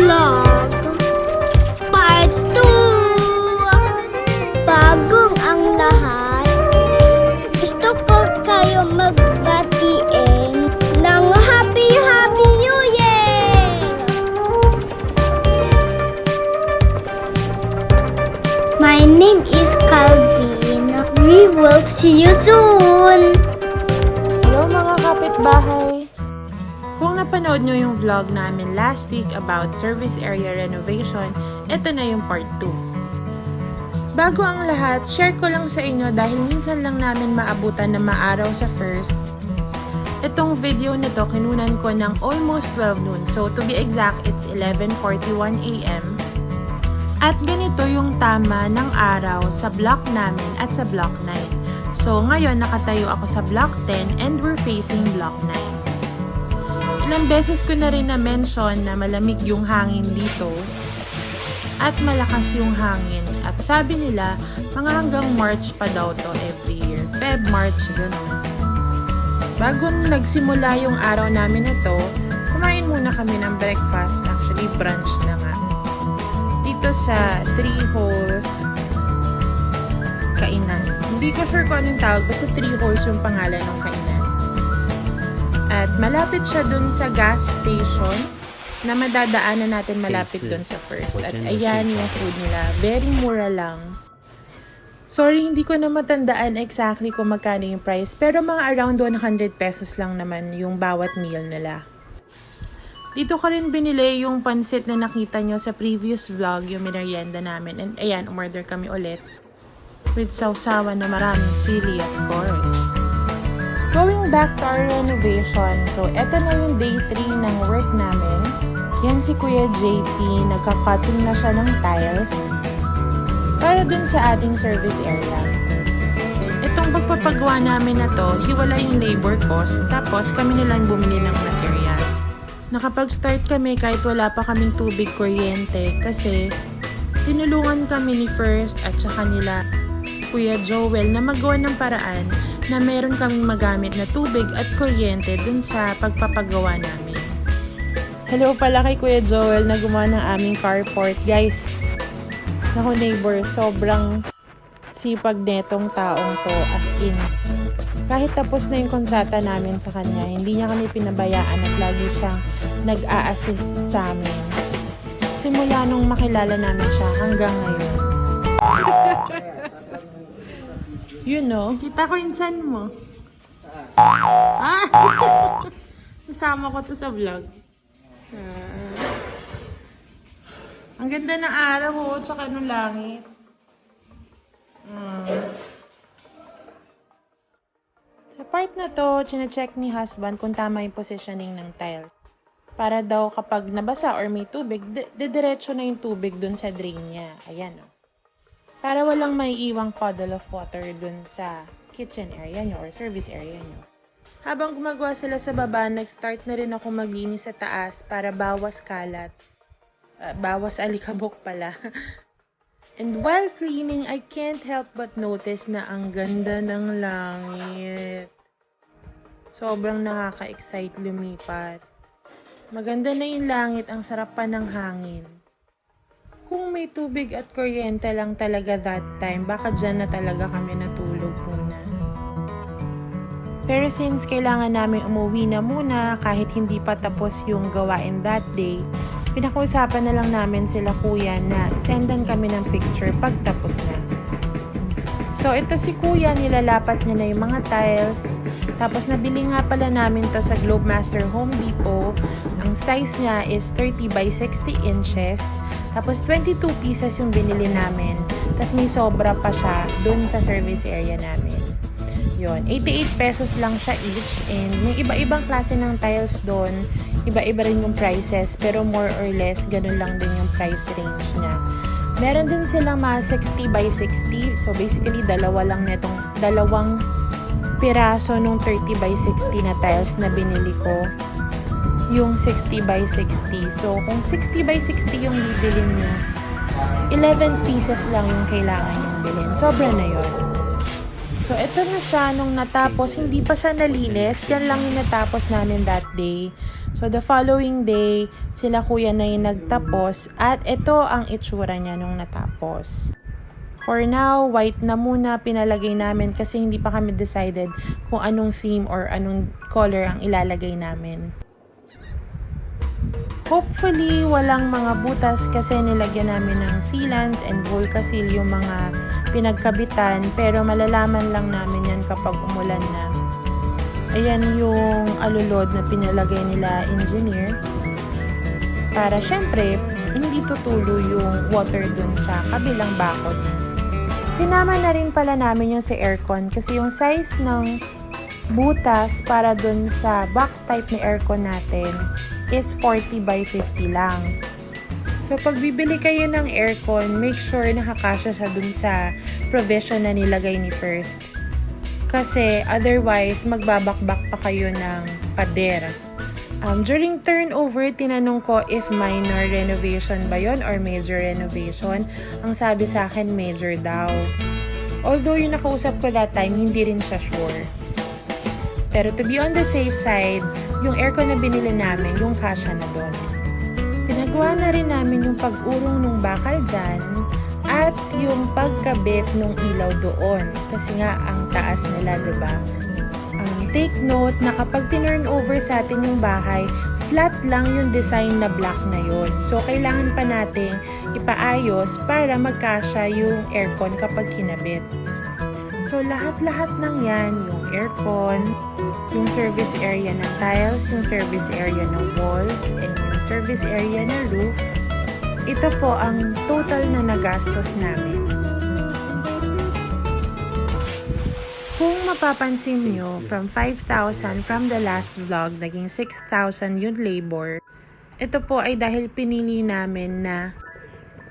Vlog Part 2. Bagong ang lahat, gusto ko kayo magbatiin ng Happy New Year! My name is Calvin. We will see you soon! Hello mga kapitbahay! Kung napanood nyo yung vlog namin last week about service area renovation, ito na yung part 2. Bago ang lahat, share ko lang sa inyo dahil minsan lang namin maabutan na maaraw sa first. Itong video na to kinunan ko ng almost 12 noon. So to be exact, it's 11:41 AM. At ganito yung tama ng araw sa block namin at sa block 9. So ngayon nakatayo ako sa block 10 and we're facing block 9. Ilang beses ko na rin na-mention na malamig yung hangin dito at malakas yung hangin. At sabi nila, mga hanggang March pa daw to every year. Feb, March, gano'n. Bago nagsimula yung araw namin ito, kumain muna kami ng breakfast. Actually, brunch na nga. Dito sa Three Holes Kainan. Hindi ko sure kung anong tawag, basta Three Holes yung pangalan ng kainan. At malapit siya dun sa gas station na madadaanan natin malapit dun sa first. At ayan yung food nila. Very mura lang. Sorry, hindi ko na matandaan exactly kung magkano yung price. Pero mga around 100 pesos lang naman yung bawat meal nila. Dito ko rin binili yung pansit na nakita nyo sa previous vlog, yung merienda namin. And ayan, umorder kami ulit. With sausawan na maraming sili at course. Going back to our renovation, so eto na yung day 3 ng work namin. Yan si Kuya JP, nagka-cutting na siya ng tiles para dun sa ating service area. Itong pagpapagawa namin na to, hiwala yung labor cost, tapos kami nilang bumili ng materials. Nakapag-start kami kahit wala pa kaming tubig kuryente kasi tinulungan kami ni First at saka nila Kuya Joel na magawa ng paraan na meron kaming magamit na tubig at kuryente dun sa pagpapagawa namin. Hello pala kay Kuya Joel na gumawa ng aming carport. Guys, naku neighbor, sobrang sipag netong taong to, as in. Kahit tapos na yung kontrata namin sa kanya, hindi niya kami pinabayaan at lagi siyang nag-a-assist sa amin. Simula nung makilala namin siya hanggang ngayon. You know, kita ko yung chan mo. Ah! Nasama ko to sa vlog. Ang ganda ng araw ho, tsaka ng langit. Sa part na to, chine-check ni husband kung tama yung positioning ng tiles. Para daw kapag nabasa or may tubig, diretso na yung tubig dun sa drain niya. Ayan o. Para walang maiiwang puddle of water dun sa kitchen area nyo or service area nyo. Habang gumagawa sila sa baba, nag-start na rin ako maglinis sa taas para bawas kalat. Bawas alikabok pala. And while cleaning, I can't help but notice na ang ganda ng langit. Sobrang nakaka-excite lumipat. Maganda na yung langit, ang sarap pa ng hangin. Kung may tubig at kuryente lang talaga that time, baka dyan na talaga kami natulog muna. Pero since kailangan namin umuwi na muna kahit hindi pa tapos yung gawain that day, pinakausapan na lang namin sila kuya na sendan kami ng picture pag tapos na. So ito si kuya, nilalapat niya na yung mga tiles. Tapos nabili nga pala namin to sa Globemaster Home Depot. Ang size niya is 30 by 60 inches. Tapos 22 pieces yung binili namin. Tapos may sobra pa siya dun sa service area namin. Yun, 88 pesos lang siya each. And may iba-ibang klase ng tiles doon. Iba-iba rin yung prices. Pero more or less, ganun lang din yung price range niya. Meron din silang mga 60 by 60. So basically, dalawang piraso nung 30 by 60 na tiles na binili ko. Yung 60 by 60. So, kung 60 by 60 yung bibilin nyo, 11 pieces lang yung kailangan yung bilhin. Sobra na yun. So, ito na siya nung natapos. Hindi pa siya nalinis. Yan lang yung natapos namin that day. So, the following day, sila kuya na yung nagtapos at ito ang itsura niya nung natapos. For now, white na muna pinalagay namin kasi hindi pa kami decided kung anong theme or anong color ang ilalagay namin. Hopefully, walang mga butas kasi nilagyan namin ng sealants and Volcasil yung mga pinagkabitan, pero malalaman lang namin yan kapag umulan na. Ayan yung alulod na pinalagay nila engineer para syempre hindi tutulo yung water dun sa kabilang bakod. Sinama na rin pala namin yung sa aircon kasi yung size ng butas para dun sa box type na aircon natin is 40 by 50 lang. So, pag bibili kayo ng aircon, make sure nakakasya siya dun sa provision na nilagay ni First. Kasi, otherwise, magbabakbak pa kayo ng pader. During turnover, tinanong ko if minor renovation ba yon or major renovation. Ang sabi sa akin, major daw. Although, yung nakausap ko that time, hindi rin siya sure. Pero to be on the safe side, yung aircon na binili namin, yung kasya na doon. Pinagawa na rin namin yung pag-urong nung bakal dyan at yung pagkabit nung ilaw doon. Kasi nga, ang taas nila, diba? Take note na kapag tinurn over sa atin yung bahay, flat lang yung design na black na yun. So, kailangan pa nating ipaayos para magkasya yung aircon kapag kinabit. So, lahat-lahat ng yan, yung aircon, yung service area ng tiles, yung service area ng walls, and yung service area ng roof, ito po ang total na nagastos namin. Kung mapapansin nyo, from 5,000 from the last vlog, naging 6,000 yung labor. Ito po ay dahil pinili namin na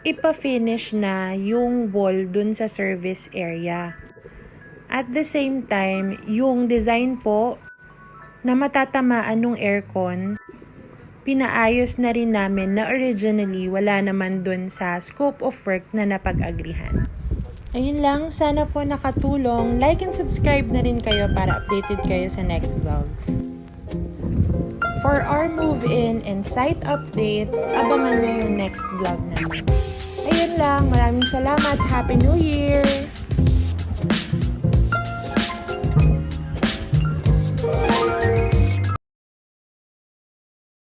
ipa-finish na yung wall dun sa service area. At the same time, yung design po na matatamaan ng aircon, pinaayos na rin namin na originally wala naman dun sa scope of work na napag-agrihan. Ayun lang, sana po nakatulong. Like and subscribe na rin kayo para updated kayo sa next vlogs. For our move-in and site updates, abangan nyo yung next vlog namin. Ayun lang, maraming salamat. Happy New Year!